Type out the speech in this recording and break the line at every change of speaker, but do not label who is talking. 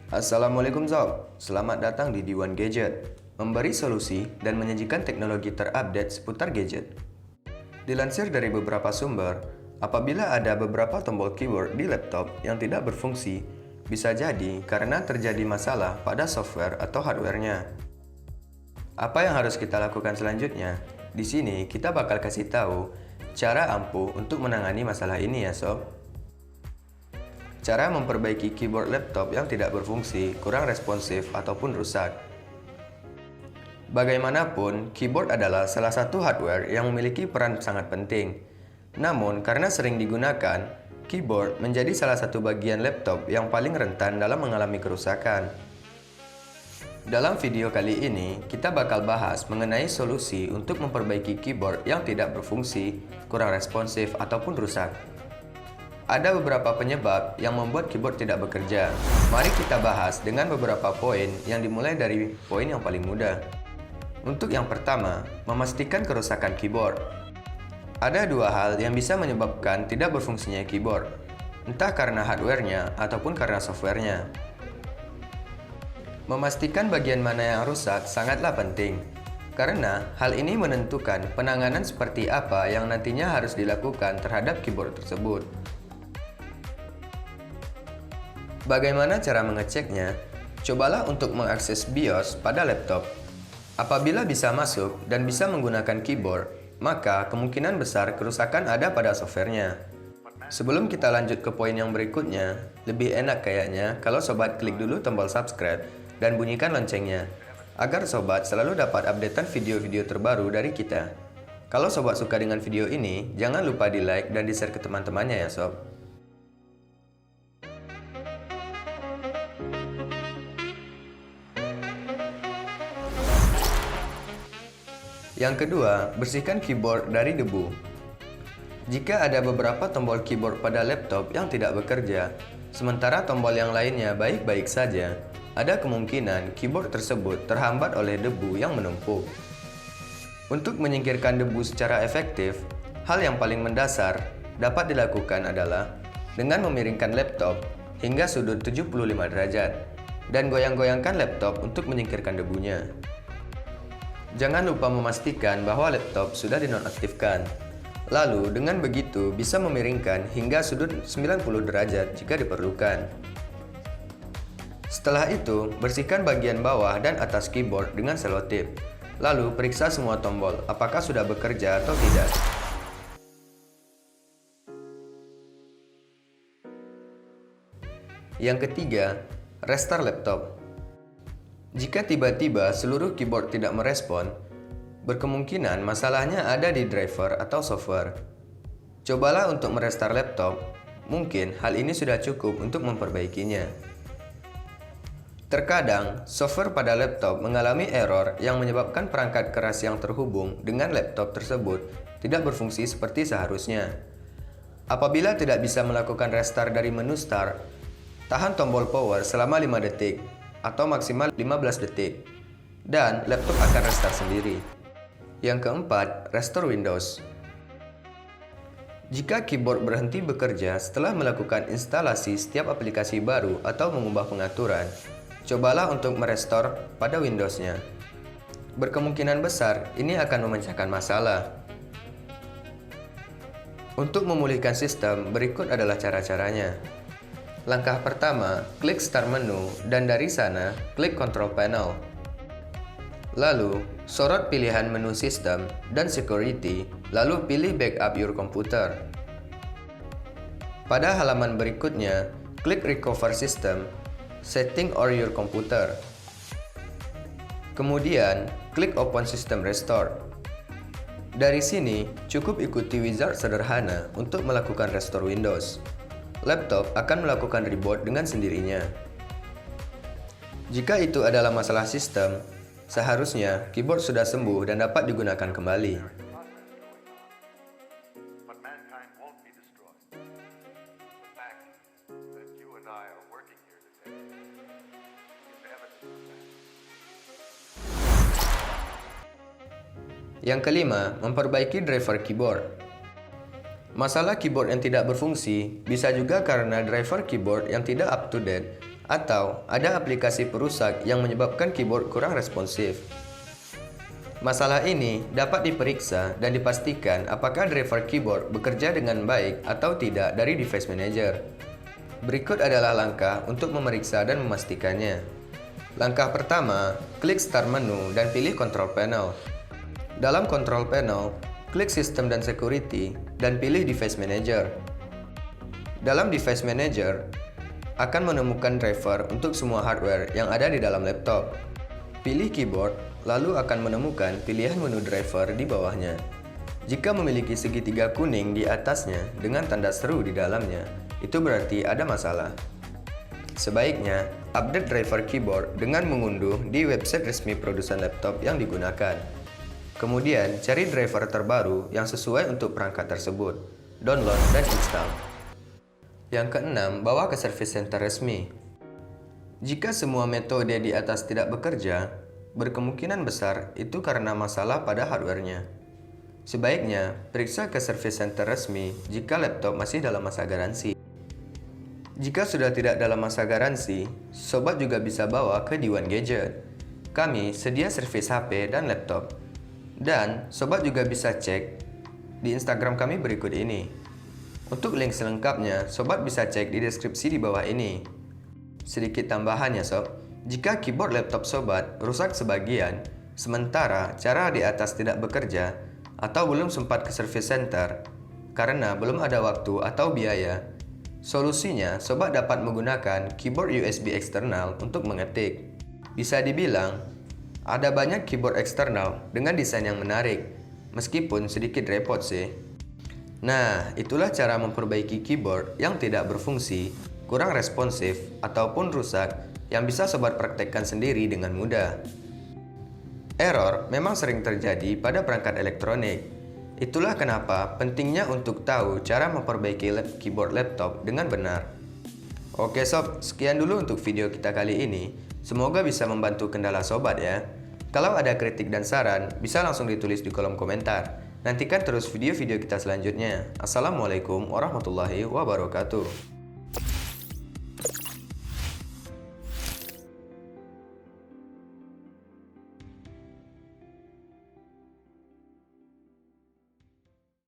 Assalamualaikum Zob, selamat datang di Diwan Gadget, memberi solusi dan menyajikan teknologi terupdate seputar gadget. Dilansir dari beberapa sumber, apabila ada beberapa tombol keyboard di laptop yang tidak berfungsi, bisa jadi karena terjadi masalah pada software atau hardware-nya. Apa yang harus kita lakukan selanjutnya? Di sini kita bakal kasih tahu cara ampuh untuk menangani masalah ini ya sob. Cara memperbaiki keyboard laptop yang tidak berfungsi, kurang responsif, ataupun rusak. Bagaimanapun, keyboard adalah salah satu hardware yang memiliki peran sangat penting. Namun, karena sering digunakan, keyboard menjadi salah satu bagian laptop yang paling rentan dalam mengalami kerusakan. Dalam video kali ini, kita bakal bahas mengenai solusi untuk memperbaiki keyboard yang tidak berfungsi, kurang responsif, ataupun rusak. Ada beberapa penyebab yang membuat keyboard tidak bekerja. Mari kita bahas dengan beberapa poin yang dimulai dari poin yang paling mudah. Untuk yang pertama, memastikan kerusakan keyboard. Ada dua hal yang bisa menyebabkan tidak berfungsinya keyboard, entah karena hardware-nya ataupun karena software-nya. Memastikan bagian mana yang rusak sangatlah penting, karena hal ini menentukan penanganan seperti apa yang nantinya harus dilakukan terhadap keyboard tersebut. Bagaimana cara mengeceknya? Cobalah untuk mengakses BIOS pada laptop. Apabila bisa masuk dan bisa menggunakan keyboard, maka kemungkinan besar kerusakan ada pada softwarenya. Sebelum kita lanjut ke poin yang berikutnya, lebih enak kayaknya kalau sobat klik dulu tombol subscribe dan bunyikan loncengnya, agar sobat selalu dapat updatean video-video terbaru dari kita. Kalau sobat suka dengan video ini, jangan lupa di like dan di share ke teman-temannya ya sob. Yang kedua, bersihkan keyboard dari debu. Jika ada beberapa tombol keyboard pada laptop yang tidak bekerja, sementara tombol yang lainnya baik-baik saja, ada kemungkinan keyboard tersebut terhambat oleh debu yang menumpuk. Untuk menyingkirkan debu secara efektif, hal yang paling mendasar dapat dilakukan adalah dengan memiringkan laptop hingga sudut 75 derajat dan goyang-goyangkan laptop untuk menyingkirkan debunya. Jangan lupa memastikan bahwa laptop sudah dinonaktifkan. Lalu, dengan begitu bisa memiringkan hingga sudut 90 derajat jika diperlukan. Setelah itu, bersihkan bagian bawah dan atas keyboard dengan selotip. Lalu, periksa semua tombol, apakah sudah bekerja atau tidak. Yang ketiga, restart laptop. Jika tiba-tiba seluruh keyboard tidak merespon, berkemungkinan masalahnya ada di driver atau software. Cobalah untuk merestart laptop, mungkin hal ini sudah cukup untuk memperbaikinya. Terkadang, software pada laptop mengalami error yang menyebabkan perangkat keras yang terhubung dengan laptop tersebut tidak berfungsi seperti seharusnya. Apabila tidak bisa melakukan restart dari menu start, tahan tombol power selama 5 detik atau maksimal 15 detik, dan laptop akan restart sendiri. Yang keempat, restore Windows. Jika keyboard berhenti bekerja setelah melakukan instalasi setiap aplikasi baru atau mengubah pengaturan, cobalah untuk merestore pada Windows-nya. Berkemungkinan besar ini akan memecahkan masalah. Untuk memulihkan sistem, berikut adalah cara-caranya. Langkah pertama, klik Start menu dan dari sana, klik Control Panel. Lalu, sorot pilihan menu System dan Security, lalu pilih Backup Your Computer. Pada halaman berikutnya, klik Recover System, Setting or Your Computer. Kemudian, klik Open System Restore. Dari sini, cukup ikuti wizard sederhana untuk melakukan restore Windows. Laptop akan melakukan reboot dengan sendirinya. Jika itu adalah masalah sistem, seharusnya keyboard sudah sembuh dan dapat digunakan kembali. Yang kelima, memperbaiki driver keyboard. Masalah keyboard yang tidak berfungsi bisa juga karena driver keyboard yang tidak up to date atau ada aplikasi perusak yang menyebabkan keyboard kurang responsif. Masalah ini dapat diperiksa dan dipastikan apakah driver keyboard bekerja dengan baik atau tidak dari device manager. Berikut adalah langkah untuk memeriksa dan memastikannya. Langkah pertama, klik Start menu dan pilih Control Panel. Dalam Control Panel, klik System dan Security dan pilih Device Manager. Dalam Device Manager, akan menemukan driver untuk semua hardware yang ada di dalam laptop. Pilih keyboard, lalu akan menemukan pilihan menu driver di bawahnya. Jika memiliki segitiga kuning di atasnya dengan tanda seru di dalamnya, itu berarti ada masalah. Sebaiknya, update driver keyboard dengan mengunduh di website resmi produsen laptop yang digunakan. Kemudian, cari driver terbaru yang sesuai untuk perangkat tersebut. Download dan install. Yang keenam, bawa ke service center resmi. Jika semua metode di atas tidak bekerja, berkemungkinan besar itu karena masalah pada hardware-nya. Sebaiknya, periksa ke service center resmi jika laptop masih dalam masa garansi. Jika sudah tidak dalam masa garansi, sobat juga bisa bawa ke Diwan Gadget. Kami sedia servis HP dan laptop. Dan sobat juga bisa cek di Instagram kami berikut ini. Untuk link selengkapnya, sobat bisa cek di deskripsi di bawah ini. Sedikit tambahan ya sob, jika keyboard laptop sobat rusak sebagian, sementara cara di atas tidak bekerja, atau belum sempat ke service center, karena belum ada waktu atau biaya, solusinya sobat dapat menggunakan keyboard USB eksternal untuk mengetik. Bisa dibilang, ada banyak keyboard eksternal dengan desain yang menarik, meskipun sedikit repot sih. Nah, itulah cara memperbaiki keyboard yang tidak berfungsi, kurang responsif, ataupun rusak yang bisa sobat praktekkan sendiri dengan mudah. Error memang sering terjadi pada perangkat elektronik. Itulah kenapa pentingnya untuk tahu cara memperbaiki keyboard laptop dengan benar. Oke sob, sekian dulu untuk video kita kali ini. Semoga bisa membantu kendala sobat ya. Kalau ada kritik dan saran, bisa langsung ditulis di kolom komentar. Nantikan terus video-video kita selanjutnya. Assalamualaikum warahmatullahi wabarakatuh.